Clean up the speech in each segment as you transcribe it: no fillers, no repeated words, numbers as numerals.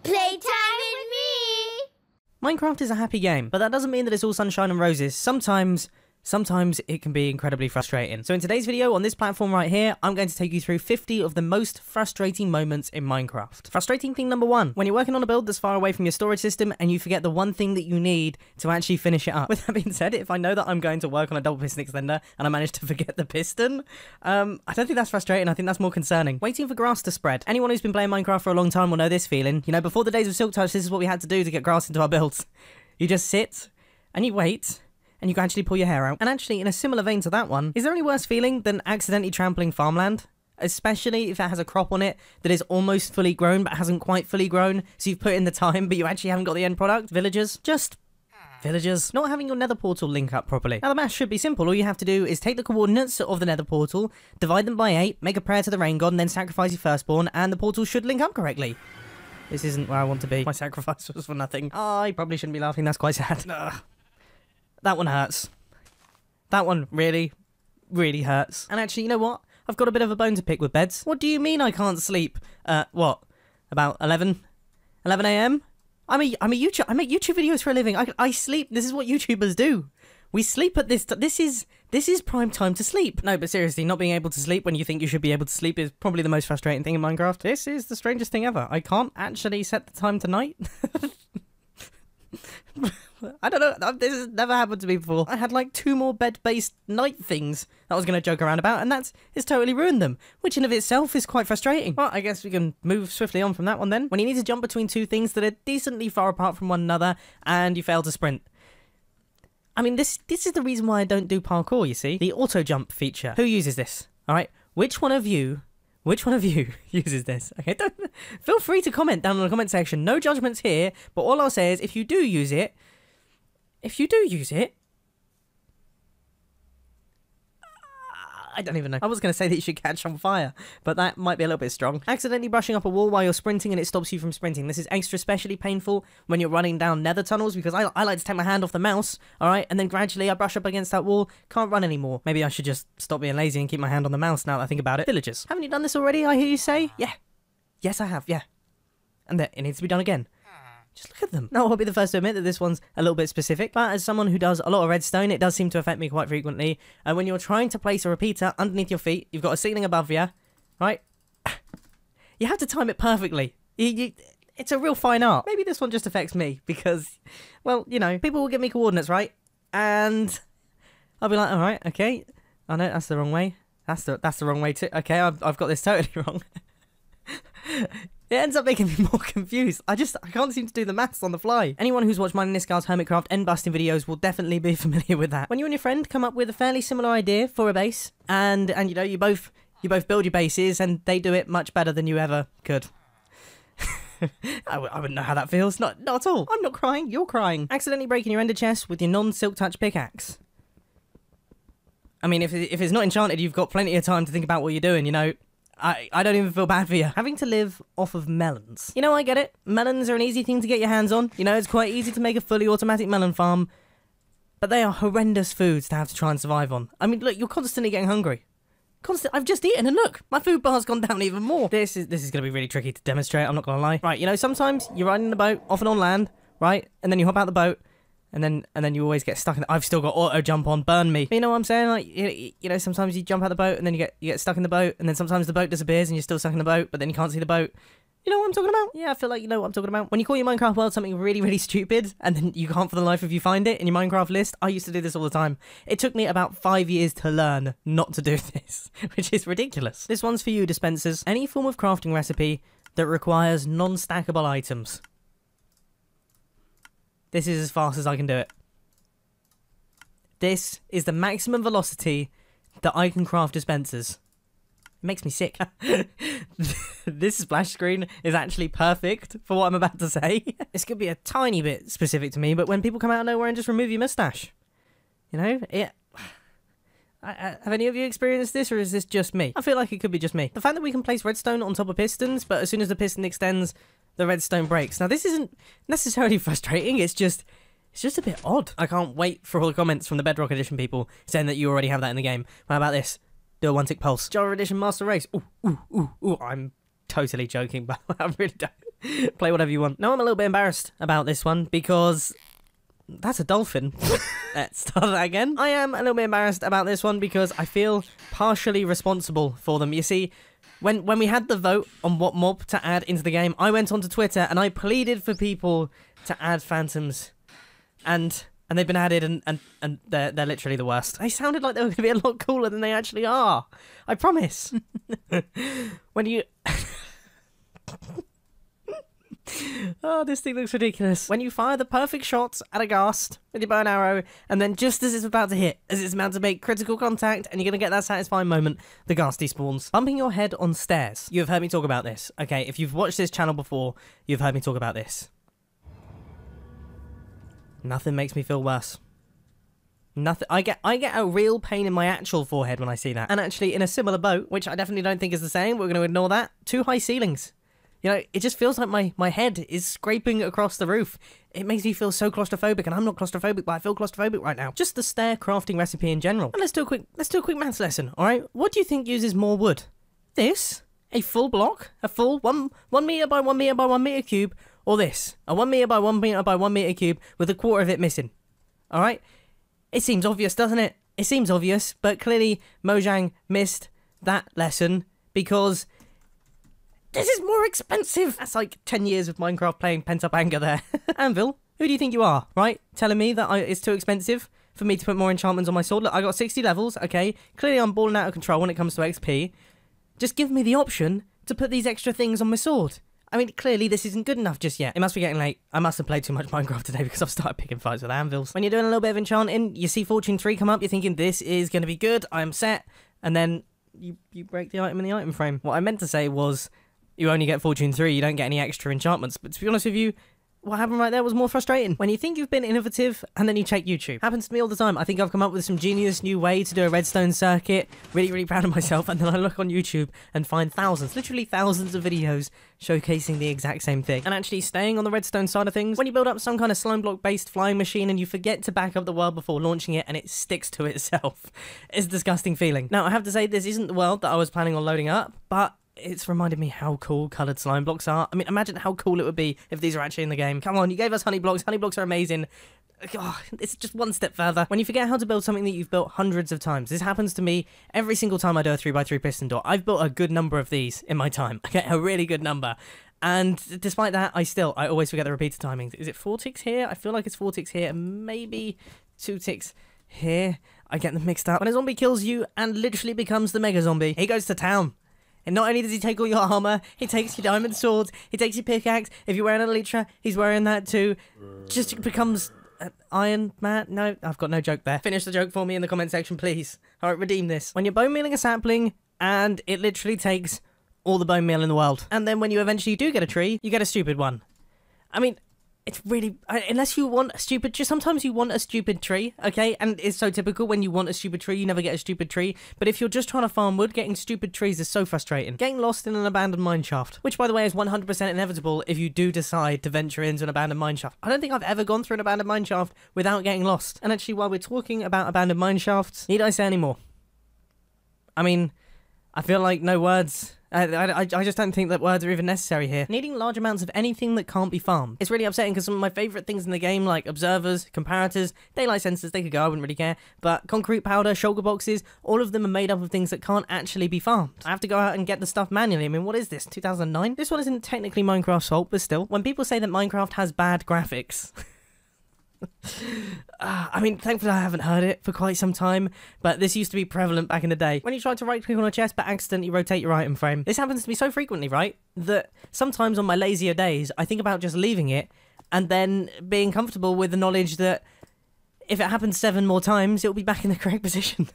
Playtime with me! Minecraft is a happy game, but that doesn't mean that it's all sunshine and roses. Sometimes it can be incredibly frustrating. So in today's video on this platform right here, I'm going to take you through 50 of the most frustrating moments in Minecraft. Frustrating thing number 1, when you're working on a build that's far away from your storage system and you forget the one thing that you need to actually finish it up. With that being said, if I know that I'm going to work on a double piston extender and I manage to forget the piston, I don't think that's frustrating, I think that's more concerning. Waiting for grass to spread. Anyone who's been playing Minecraft for a long time will know this feeling. You know, before the days of Silk Touch, this is what we had to do to get grass into our builds. You just sit and you wait, and you can actually pull your hair out. And actually, in a similar vein to that one, is there any worse feeling than accidentally trampling farmland? Especially if it has a crop on it that is almost fully grown but hasn't quite fully grown, so you've put in the time but you actually haven't got the end product. Villagers, just villagers. Not having your nether portal link up properly. Now the math should be simple. All you have to do is take the coordinates of the nether portal, divide them by 8, make a prayer to the rain god, and then sacrifice your firstborn, and the portal should link up correctly. This isn't where I want to be. My sacrifice was for nothing. I probably shouldn't be laughing, that's quite sad. Ugh. That one hurts. That one really, really hurts. And actually, you know what? I've got a bit of a bone to pick with beds. What do you mean I can't sleep? What? About 11 a.m.? I make YouTube videos for a living. I sleep. This is what YouTubers do. We sleep at this. This is prime time to sleep. No, but seriously, not being able to sleep when you think you should be able to sleep is probably the most frustrating thing in Minecraft. This is the strangest thing ever. I can't actually set the time to night. I don't know, this has never happened to me before. I had like 2 more bed-based night things that I was going to joke around about, and it's totally ruined them, which in of itself is quite frustrating. Well, I guess we can move swiftly on from that one then. When you need to jump between 2 things that are decently far apart from one another, and you fail to sprint. I mean, this is the reason why I don't do parkour, you see. The auto-jump feature. Who uses this? Alright, which one of you uses this? Okay, feel free to comment down in the comment section. No judgments here, but all I'll say is if you do use it, I don't even know. I was going to say that you should catch on fire, but that might be a little bit strong. Accidentally brushing up a wall while you're sprinting and it stops you from sprinting. This is extra specially painful when you're running down nether tunnels because I like to take my hand off the mouse, alright, and then gradually I brush up against that wall, can't run anymore. Maybe I should just stop being lazy and keep my hand on the mouse now that I think about it. Villagers. Haven't you done this already, I hear you say? Yeah. Yes, I have, yeah. And that it needs to be done again. Just look at them. Now, I'll be the first to admit that this one's a little bit specific, but as someone who does a lot of redstone, it does seem to affect me quite frequently. And when you're trying to place a repeater underneath your feet, you've got a ceiling above you, right? You have to time it perfectly. It's a real fine art. Maybe this one just affects me because, well, you know, people will give me coordinates, right? And I'll be like, all right, okay. Oh no, that's the wrong way. That's the wrong way too. Okay, I've got this totally wrong. It ends up making me more confused. I can't seem to do the maths on the fly. Anyone who's watched mine and Niscal's Hermitcraft end busting videos will definitely be familiar with that. When you and your friend come up with a fairly similar idea for a base, and you know, you both build your bases, and they do it much better than you ever could. I wouldn't know how that feels. Not at all. I'm not crying, you're crying. Accidentally breaking your ender chest with your non-silk touch pickaxe. I mean, if it's not enchanted, you've got plenty of time to think about what you're doing, you know. I don't even feel bad for you. Having to live off of melons. You know, I get it. Melons are an easy thing to get your hands on. You know, it's quite easy to make a fully automatic melon farm. But they are horrendous foods to have to try and survive on. I mean, look, you're constantly getting hungry. I've just eaten and look, my food bar's gone down even more. This is going to be really tricky to demonstrate, I'm not going to lie. Right, you know, sometimes you're riding in a boat, often on land, right? And then you hop out the boat. And then you always get stuck in it. I've still got auto jump on, burn me. But you know what I'm saying? Like, you know, sometimes you jump out the boat and then you get stuck in the boat, and then sometimes the boat disappears and you're still stuck in the boat, but then you can't see the boat. You know what I'm talking about? Yeah, I feel like you know what I'm talking about. When you call your Minecraft world something really, really stupid, and then you can't for the life of you find it in your Minecraft list, I used to do this all the time. It took me about 5 years to learn not to do this, which is ridiculous. This one's for you, dispensers. Any form of crafting recipe that requires non-stackable items. This is as fast as I can do it. This is the maximum velocity that I can craft dispensers. It makes me sick. This splash screen is actually perfect for what I'm about to say. This could be a tiny bit specific to me, but when people come out of nowhere and just remove your mustache, you know, have any of you experienced this, or is this just me? I feel like it could be just me. The fact that we can place redstone on top of pistons, but as soon as the piston extends, the redstone breaks. Now, this isn't necessarily frustrating, it's just a bit odd. I can't wait for all the comments from the Bedrock Edition people saying that you already have that in the game. How about this? Do a 1-tick pulse. Java Edition Master Race. Ooh, ooh, ooh, ooh. I'm totally joking, but I really don't. Play whatever you want. Now I'm a little bit embarrassed about this one because that's a dolphin. Let's start that again. I am a little bit embarrassed about this one because I feel partially responsible for them. You see, when we had the vote on what mob to add into the game, I went onto Twitter and I pleaded for people to add phantoms, and they've been added, and they're literally the worst. They sounded like they were going to be a lot cooler than they actually are. I promise. When you... Oh, this thing looks ridiculous. When you fire the perfect shots at a ghast with your bow and arrow, and then just as it's about to hit, as it's about to make critical contact, and you're going to get that satisfying moment, the ghast despawns. Bumping your head on stairs. You have heard me talk about this. Okay, if you've watched this channel before, you've heard me talk about this. Nothing makes me feel worse. Nothing. I get a real pain in my actual forehead when I see that. And actually, in a similar boat, which I definitely don't think is the same, we're going to ignore that, too high ceilings. You know, it just feels like my head is scraping across the roof. It makes me feel so claustrophobic, and I'm not claustrophobic, but I feel claustrophobic right now. Just the stair crafting recipe in general. And let's do a quick maths lesson, alright? What do you think uses more wood? This? A full block? A full 1 meter by 1 meter by 1 meter cube? Or this? A 1 meter by 1 meter by 1 meter cube with a quarter of it missing? Alright? It seems obvious, doesn't it? It seems obvious, but clearly Mojang missed that lesson because this is more expensive. That's like 10 years of Minecraft playing pent-up anger there. Anvil, who do you think you are, right? Telling me that it's too expensive for me to put more enchantments on my sword. Look, I got 60 levels, okay? Clearly I'm balling out of control when it comes to XP. Just give me the option to put these extra things on my sword. I mean, clearly this isn't good enough just yet. It must be getting late. I must have played too much Minecraft today because I've started picking fights with anvils. When you're doing a little bit of enchanting, you see Fortune 3 come up, you're thinking this is going to be good, I'm set, and then you break the item in the item frame. What I meant to say was you only get Fortune 3, you don't get any extra enchantments. But to be honest with you, what happened right there was more frustrating. When you think you've been innovative and then you check YouTube. Happens to me all the time. I think I've come up with some genius new way to do a redstone circuit. Really, really proud of myself. And then I look on YouTube and find thousands, literally thousands of videos showcasing the exact same thing. And actually staying on the redstone side of things, when you build up some kind of slime block based flying machine and you forget to back up the world before launching it and it sticks to itself, it's a disgusting feeling. Now, I have to say this isn't the world that I was planning on loading up, but it's reminded me how cool coloured slime blocks are. I mean, imagine how cool it would be if these are actually in the game. Come on, you gave us honey blocks. Honey blocks are amazing. Oh, it's just one step further. When you forget how to build something that you've built hundreds of times. This happens to me every single time I do a 3x3 piston door. I've built a good number of these in my time. Okay, a really good number. And despite that, I always forget the repeated timings. Is it 4 ticks here? I feel like it's 4 ticks here and maybe 2 ticks here. I get them mixed up. When a zombie kills you and literally becomes the mega zombie, he goes to town. And not only does he take all your armor, he takes your diamond swords, he takes your pickaxe. If you're wearing an elytra, he's wearing that too. Just becomes Iron Man. No, I've got no joke there. Finish the joke for me in the comment section, please. Alright, redeem this. When you're bone mealing a sapling, and it literally takes all the bone meal in the world. And then when you eventually do get a tree, you get a stupid one. I mean, it's really, unless you want a stupid tree, sometimes you want a stupid tree, okay? And it's so typical, when you want a stupid tree, you never get a stupid tree. But if you're just trying to farm wood, getting stupid trees is so frustrating. Getting lost in an abandoned mineshaft, which by the way is 100% inevitable if you do decide to venture into an abandoned mineshaft. I don't think I've ever gone through an abandoned mineshaft without getting lost. And actually, while we're talking about abandoned mineshafts, need I say any more? I mean, I feel like no words. I just don't think that words are even necessary here. Needing large amounts of anything that can't be farmed. It's really upsetting because some of my favourite things in the game, like observers, comparators, daylight sensors, they could go, I wouldn't really care. But concrete powder, shulker boxes, all of them are made up of things that can't actually be farmed. I have to go out and get the stuff manually. I mean, what is this, 2009? This one isn't technically Minecraft's fault, but still. When people say that Minecraft has bad graphics... I mean, thankfully I haven't heard it for quite some time, but this used to be prevalent back in the day. When you try to right click on a chest but accidentally rotate your item frame. This happens to me so frequently, right? That sometimes on my lazier days, I think about just leaving it and then being comfortable with the knowledge that if it happens 7 more times, it'll be back in the correct position.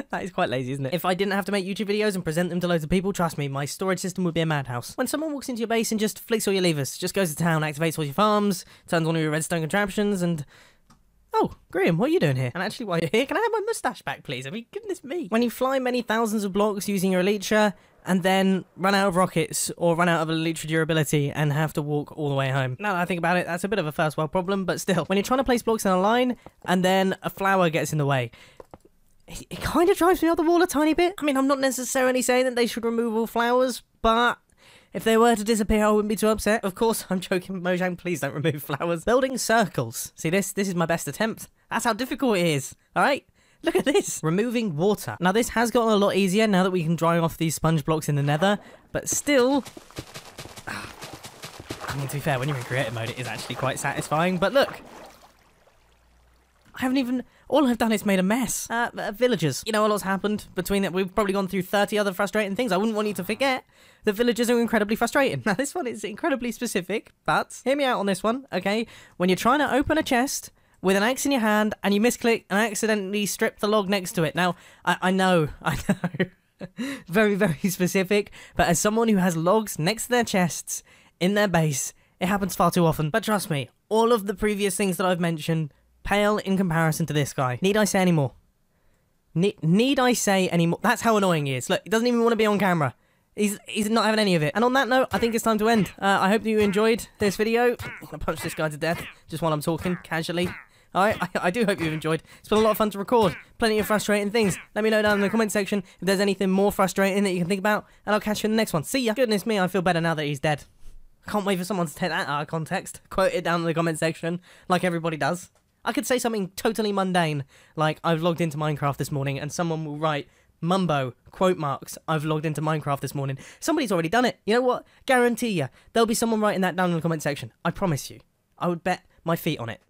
That is quite lazy, isn't it? If I didn't have to make YouTube videos and present them to loads of people, trust me, my storage system would be a madhouse. When someone walks into your base and just flicks all your levers, just goes to town, activates all your farms, turns on all your redstone contraptions, and... Oh, Graham, what are you doing here? And actually, while you're here, can I have my moustache back, please? I mean, goodness me. When you fly many thousands of blocks using your elytra, and then run out of rockets, or run out of elytra durability, and have to walk all the way home. Now that I think about it, that's a bit of a first world problem, but still. When you're trying to place blocks in a line, and then a flower gets in the way. it kind of drives me up the wall a tiny bit. I mean, I'm not necessarily saying that they should remove all flowers, but if they were to disappear, I wouldn't be too upset. Of course, I'm joking, Mojang, please don't remove flowers. Building circles. See, this is my best attempt. That's how difficult it is, alright? Look at this. Removing water. Now, this has gotten a lot easier now that we can dry off these sponge blocks in the nether, but still... I mean, to be fair, when you're in creative mode, it is actually quite satisfying, but look. I haven't even... All I've done is made a mess. Villagers. You know, a lot's happened between it. We've probably gone through 30 other frustrating things. I wouldn't want you to forget that villagers are incredibly frustrating. Now, this one is incredibly specific, but hear me out on this one, okay? When you're trying to open a chest with an axe in your hand and you misclick and accidentally strip the log next to it. Now, I know. Very, very specific, but as someone who has logs next to their chests in their base, it happens far too often. But trust me, all of the previous things that I've mentioned pale in comparison to this guy. Need I say any more? Need I say any more? That's how annoying he is. Look, he doesn't even want to be on camera. He's not having any of it. And on that note, I think it's time to end. I hope that you enjoyed this video. I punched this guy to death just while I'm talking casually. Alright, I do hope you've enjoyed. It's been a lot of fun to record. Plenty of frustrating things. Let me know down in the comment section if there's anything more frustrating that you can think about, and I'll catch you in the next one. See ya. Goodness me, I feel better now that he's dead. I can't wait for someone to take that out of context. Quote it down in the comment section, like everybody does. I could say something totally mundane, like I've logged into Minecraft this morning, and someone will write, Mumbo, quote marks, I've logged into Minecraft this morning. Somebody's already done it. You know what? Guarantee ya, there'll be someone writing that down in the comment section. I promise you. I would bet my feet on it.